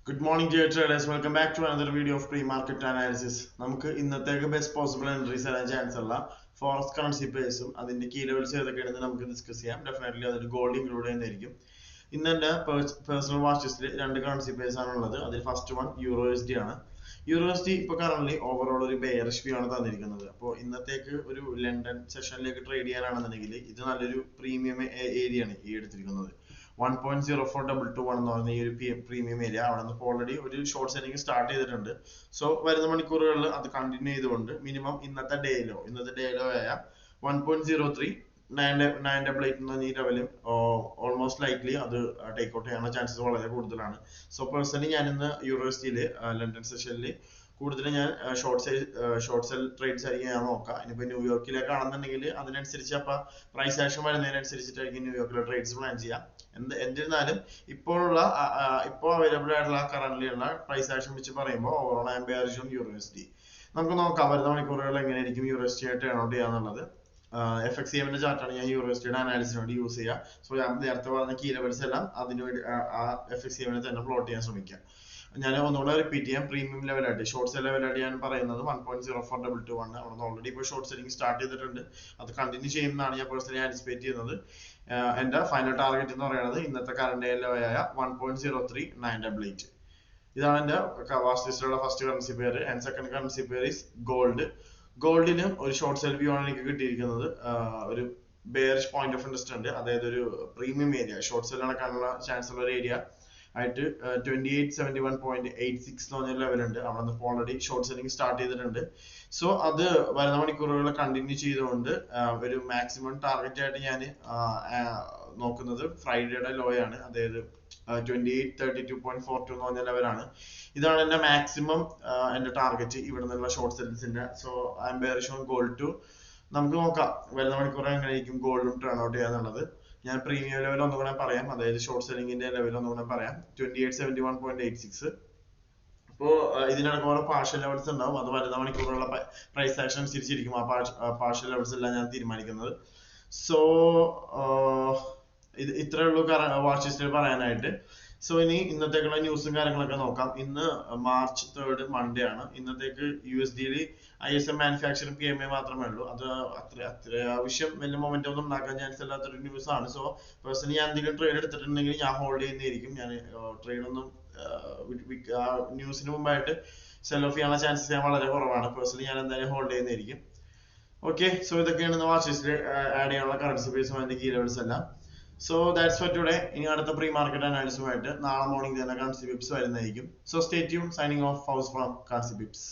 Good morning, dear traders. Welcome back to another video of pre-market analysis. നമുക്ക് ഇന്നത്തേക്ക് best possible entries തരാൻ chance ഉള്ള forest currency പേഴ്സും അതിന്റെ key levels ഏതൊക്കെയാണെന്ന് നമുക്ക് ഡിസ്കസ് ചെയ്യാം. ഡെഫിനറ്റ്ലി അതിൽ ഗോൾഡ് ഇൻക്ലൂഡ് ചെയ്യുന്നതായിരിക്കും. ഇന്ന് എന്റെ പേഴ്സണൽ വാച്ച് ലിസ്റ്റിൽ രണ്ട് കറൻസി പേഴ്സ് ആണ് ഉള്ളത്. അതിൽ first one euro S D ആണ്. യൂറോ എസ് ഡി ഇപ്പൊ കറന്റ് ഓവറോൾ ഒരു ബെയറിഷ് വ്യൂ ആണ് തന്നിരിക്കുന്നത്. അപ്പോൾ ഇന്നത്തേക്ക് ഒരു ലണ്ടൻ സെഷനിലേക്ക് ട്രേഡ് ചെയ്യാനാണെന്നുണ്ടെങ്കിൽ ഇത് നല്ലൊരു പ്രീമിയം ഏരിയ ആണ് ഈ എടുത്തിരിക്കുന്നത്. 1.0422 എന്ന് പറയുന്ന ഈ ഒരു പ്രീമിയം ഏരിയ അവിടെ നിന്ന് ഓൾറെഡി ഒരു ഷോർട്ട് സെല്ലിംഗ് സ്റ്റാർട്ട് ചെയ്തിട്ടുണ്ട്. സോ വരുന്ന മണിക്കൂറുകളിൽ അത് കണ്ടിന്യൂ ചെയ്തുകൊണ്ട് മിനിമം ഇന്നത്തെ ഡേയിലോ ആയ 1.0398 എന്ന ഈ ലെവലും ഓൾമോസ്റ്റ് ലൈക്ലി അത് ടേക്ക് ഔട്ട് ചെയ്യാനുള്ള ചാൻസസ് വളരെ കൂടുതലാണ്. സോ പേഴ്സണലി ഞാൻ ഇന്ന് യൂറോ എസ് ഡിയിൽ ലണ്ടൻ സെഷനിൽ കൂടുതൽ ഞാൻ ഷോർട്ട് സെൽ ട്രേഡ്സ് ആയിരിക്കും ഞാൻ നോക്കാം. ഇനിയിപ്പോ ന്യൂയോർക്കിലേക്കാണെന്നുണ്ടെങ്കിൽ അതിനനുസരിച്ച് അപ്പൊ പ്രൈസ് ആക്ഷൻ വരുന്നതിനനുസരിച്ചിട്ടായിരിക്കും ന്യൂയോർക്കിലെ ട്രേഡ്സ് പ്ലാൻ ചെയ്യാം. എന്നിരുന്നാലും ഇപ്പോൾ അവൈലബിൾ ആയിട്ടുള്ള കറന്റ്ലി ഉള്ള പ്രൈസ് ആക്ഷൻ വെച്ച് പറയുമ്പോൾ overall I am bearish on euro S D. നമുക്ക് നോക്കാം വരുന്ന മണിക്കൂറുകൾ എങ്ങനെയായിരിക്കും യൂറോ എസ് ഡി ആയിട്ട് ടേൺ ഔട്ട് ചെയ്യാന്നുള്ളത്. FXCM ന്റെ ചാർട്ടാണ് ഞാൻ യൂറോ എസ് ഡിയുടെ അനാലിസിന് വേണ്ടി യൂസ് ചെയ്യുക. സോ ഞാൻ നേരത്തെ പറഞ്ഞ കീ ലെവൽസ് എല്ലാം അതിനുവേണ്ടി ആ FXCM നെ തന്നെ പ്ലോട്ട് ചെയ്യാൻ ശ്രമിക്കാം. ഞാൻ ഒന്നുകൂടെ റിപ്പീറ്റ് ചെയ്യാം. പ്രീമിയം ലെവലായിട്ട് ഷോർട്ട് സെൽ ലെവലായിട്ട് ഞാൻ പറയുന്നത് 1.0422 അവിടെ നിന്ന് ഓൾറെഡി ഇപ്പോൾ ഷോർട്ട് സെല്ലിംഗ് സ്റ്റാർട്ട് ചെയ്തിട്ടുണ്ട്. അത് കണ്ടിന്യൂ ചെയ്യുമെന്നാണ് ഞാൻ പേഴ്സണലി ആൻറ്റിസിപ്പേറ്റ് ചെയ്യുന്നത്. എന്റെ ഫൈനൽ ടാർഗറ്റ് എന്ന് പറയുന്നത് ഇന്നത്തെ കറന്റ് ലെവലായ 1.03988. ഇതാണ് എന്റെ വാച്ച് ലിസ്റ്റിലുള്ള first currency pair. And second currency pair is gold. ഗോൾഡിന് ഒരു ഷോർട്ട് സെൽ വ്യൂ ആണ് എനിക്ക് കിട്ടിയിരിക്കുന്നത്. ഒരു ബെയറിഷ് പോയിന്റ് ഓഫ് ഇൻട്രസ്റ്റ് ഉണ്ട്. അതായത് ഒരു പ്രീമിയം ഏരിയ ഷോർട്ട് സെൽ നടക്കാനുള്ള ചാൻസ് ഉള്ള ഒരു ഏരിയ ആയിട്ട് 2871.86 എന്ന് പറഞ്ഞ ലെവൽ ഉണ്ട്. അവിടെ നിന്ന് ഓൾറെഡി ഷോർട്ട് സെല്ലിംഗ് സ്റ്റാർട്ട് ചെയ്തിട്ടുണ്ട്. സോ അത് വരുന്ന മണിക്കൂറുകളിൽ കണ്ടിന്യൂ ചെയ്തുകൊണ്ട് ഒരു മാക്സിമം ടാർഗറ്റ് ആയിട്ട് ഞാൻ നോക്കുന്നത് ഫ്രൈഡേയുടെ ലോ ആണ്. അതായത് 2832.42 എന്ന് പറഞ്ഞ ലെവലാണ്. ഇതാണ് എന്റെ മാക്സിമം എന്റെ ടാർഗറ്റ് ഇവിടെ നിന്നുള്ള ഷോർട്ട് സെല്ലിംഗ്സിന്റെ. So I'm bearish on gold too. നമുക്ക് നോക്കാം വരുന്ന മണിക്കൂർ എങ്ങനെയായിരിക്കും ഗോൾഡും ടേൺ ഔട്ട് ചെയ്യാന്നുള്ളത്. ഞാൻ പ്രീമിയം ലെവൽ ഒന്നുകൂടെ പറയാം. അതായത് ഷോർട്ട് സെല്ലിംഗിന്റെ ലെവൽ ഒന്നുകൂടെ പറയാം. 2871.86. അപ്പോ ഇതിനടക്കം ഓരോ പാർഷ്യൽ ലെവൽസ് ഉണ്ടാവും. അത് വരുന്ന മണിക്കൂറുള്ള പ്രൈസ് ആക്ഷൻ അനുസരിച്ചിരിക്കും ആ പാർഷ്യൽ ലെവൽസ് എല്ലാം ഞാൻ തീരുമാനിക്കുന്നത്. സോ ഇത്രയേ ഉള്ളൂ വാച്ച് ലിസ്റ്റിൽ പറയാനായിട്ട്. സോ ഇനി ഇന്നത്തേക്കുള്ള ന്യൂസും കാര്യങ്ങളൊക്കെ നോക്കാം. ഇന്ന് മാർച്ച് 3 മൺഡേ ആണ്. ഇന്നത്തേക്ക് USD ISM മാനുഫാക്ചറിംഗ് PMI മാത്രമേ ഉള്ളൂ. അത് അത്യാവശ്യം വലിയ മൊമെന്റം ഒന്നും ഉണ്ടാക്കാൻ ചാൻസ് ഇല്ലാത്തൊരു ന്യൂസ് ആണ്. സോ പേഴ്സണലി ഞാൻ എന്തെങ്കിലും ട്രേഡ് എടുത്തിട്ടുണ്ടെങ്കിൽ ഞാൻ ഹോൾഡ് ചെയ്യുന്നതായിരിക്കും. ഞാൻ ട്രേഡ് ഒന്നും ന്യൂസിന് മുമ്പായിട്ട് സെൽ ഓഫ് ചെയ്യാനുള്ള ചാൻസസ് ഞാൻ വളരെ കുറവാണ്. പേഴ്സണലി ഞാൻ എന്തായാലും ഹോൾഡ് ചെയ്യുന്നതായിരിക്കും. ഓക്കെ, സോ ഇതൊക്കെയാണ് വാച്ച് ലിസ്റ്റിൽ ആഡ് ചെയ്യാനുള്ള കറൻസി പേഴ്സും അതിന്റെ കീ ലെവൽസ് എല്ലാം. So that's for today. ഇനി അടുത്ത പ്രീ മാർക്കറ്റ് അനാലിസുമായിട്ട് നാളെ മോർണിംഗ് തന്നെ കറൻസി പിപ്സ് വരുന്നതായിരിക്കും. So stay tune. Signing off house from currency pips.